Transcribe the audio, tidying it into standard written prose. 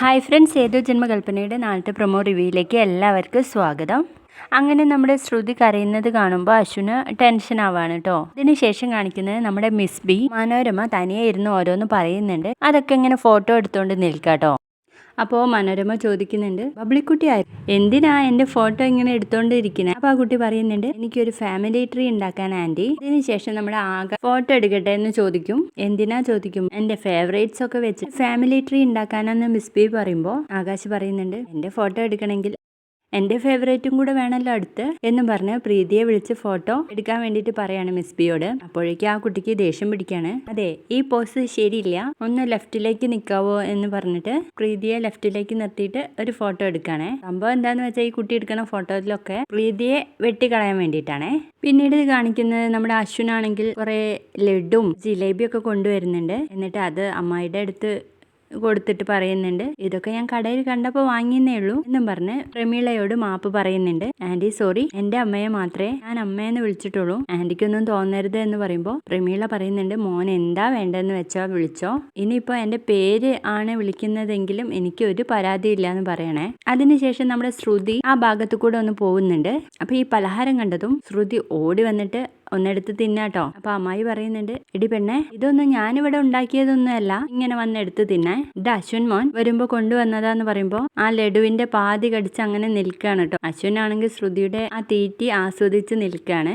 Hi friends, ഏതോ ജന്മകൽപ്പനയുടെ നാളത്തെ promo റിവ്യൂയിലേക്ക് എല്ലാവർക്കും സ്വാഗതം. അങ്ങനെ നമ്മുടെ ശ്രുതി കരയുന്നത് കാണുമ്പോൾ അശ്വിന് ടെൻഷൻ ആവാണ് കേട്ടോ. ഇതിനുശേഷം കാണിക്കുന്നത് നമ്മുടെ മിസ് ബി മനോരമ തനിയെ ഇരുന്ന് ഓരോന്ന് പറയുന്നുണ്ട്. അതൊക്കെ ഇങ്ങനെ ഫോട്ടോ എടുത്തുകൊണ്ട് നിൽക്കാട്ടോ. അപ്പോൾ മനോരമ ചോദിക്കുന്നുണ്ട്, ബബ്ലിക്കുട്ടി എന്തിനാ എൻ്റെ ഫോട്ടോ ഇങ്ങനെ എടുത്തോണ്ട് ഇരിക്കുന്നത്? അപ്പോൾ ആ കുട്ടി പറയുന്നുണ്ട്, എനിക്കൊരു ഫാമിലി ട്രീ ഉണ്ടാക്കാൻ ആൻറ്റി. ഇതിനുശേഷം നമ്മുടെ ഫോട്ടോ എടുക്കട്ടെ എന്ന് ചോദിക്കും. എന്തിനാ ചോദിക്കും, എൻ്റെ ഫേവറേറ്റ്സ് ഒക്കെ വെച്ച് ഫാമിലി ട്രീ ഉണ്ടാക്കാനെന്ന് മിസ് ബി പറയുമ്പോൾ ആകാശ് പറയുന്നുണ്ട്, എൻ്റെ ഫോട്ടോ എടുക്കണമെങ്കിൽ എൻ്റെ ഫേവറേറ്റും കൂടെ വേണമല്ലോ അടുത്ത് എന്നും പറഞ്ഞ് പ്രീതിയെ വിളിച്ച് ഫോട്ടോ എടുക്കാൻ വേണ്ടിയിട്ട് പറയാണ് മിസ് ബിയോട്. അപ്പോഴേക്കും ആ കുട്ടിക്ക് ദേഷ്യം പിടിക്കാണ്. അതെ, ഈ പോസ് ശരിയില്ല, ഒന്ന് ലെഫ്റ്റിലേക്ക് നിൽക്കാവോ എന്ന് പറഞ്ഞിട്ട് പ്രീതിയെ ലെഫ്റ്റിലേക്ക് നിർത്തിയിട്ട് ഒരു ഫോട്ടോ എടുക്കാണേ. സംഭവം എന്താന്ന് വെച്ചാൽ ഈ കുട്ടി എടുക്കുന്ന ഫോട്ടോയിലൊക്കെ പ്രീതിയെ വെട്ടിക്കളയാൻ വേണ്ടിയിട്ടാണേ. പിന്നീട് കാണിക്കുന്നത് നമ്മുടെ അശ്വിനാണെങ്കിൽ കുറെ ലഡും ജിലേബിയൊക്കെ കൊണ്ടുവരുന്നുണ്ട്. എന്നിട്ട് അത് അമ്മായിയുടെ അടുത്ത് കൊടുത്തിട്ട് പറയുന്നുണ്ട്, ഇതൊക്കെ ഞാൻ കടയിൽ കണ്ടപ്പോൾ വാങ്ങിയെന്നേ ഉള്ളൂ എന്നും പറഞ്ഞ് പ്രമീളയോട് മാപ്പ് പറയുന്നുണ്ട്. ആന്റി സോറി, എൻ്റെ അമ്മയെ മാത്രമേ ഞാൻ അമ്മയെന്ന് വിളിച്ചിട്ടുള്ളൂ, ആന്റിക്കൊന്നും തോന്നരുത് എന്ന് പറയുമ്പോൾ പ്രമീള പറയുന്നുണ്ട്, മോൻ എന്താ വേണ്ടതെന്ന് വെച്ചോ വിളിച്ചോ, ഇനിയിപ്പോൾ എൻ്റെ പേര് ആണ് വിളിക്കുന്നതെങ്കിലും എനിക്ക് ഒരു പരാതി ഇല്ല എന്ന് പറയണേ. അതിനുശേഷം നമ്മുടെ ശ്രുതി ആ ഭാഗത്തു കൂടെ ഒന്ന് പോകുന്നുണ്ട്. അപ്പൊ ഈ പലഹാരം കണ്ടതും ശ്രുതി ഓടി വന്നിട്ട് ഒന്നെടുത്ത് തിന്നാട്ടോ. അപ്പൊ അമ്മായി പറയുന്നുണ്ട്, എടി പെണ്ണെ, ഇതൊന്നും ഞാനിവിടെ ഉണ്ടാക്കിയതൊന്നുമല്ല, ഇങ്ങനെ വന്നെടുത്ത് തിന്നാൻ, ഇത് അശ്വിൻ മോൻ വരുമ്പോ കൊണ്ടുവന്നതാന്ന് പറയുമ്പോ ആ ലഡുവിന്റെ പാതി കടിച്ച് അങ്ങനെ നിൽക്കുകയാണ് കേട്ടോ. അശ്വിൻ ആണെങ്കിൽ ശ്രുതിയുടെ ആ തീറ്റി ആസ്വദിച്ച് നിൽക്കുകയാണ്.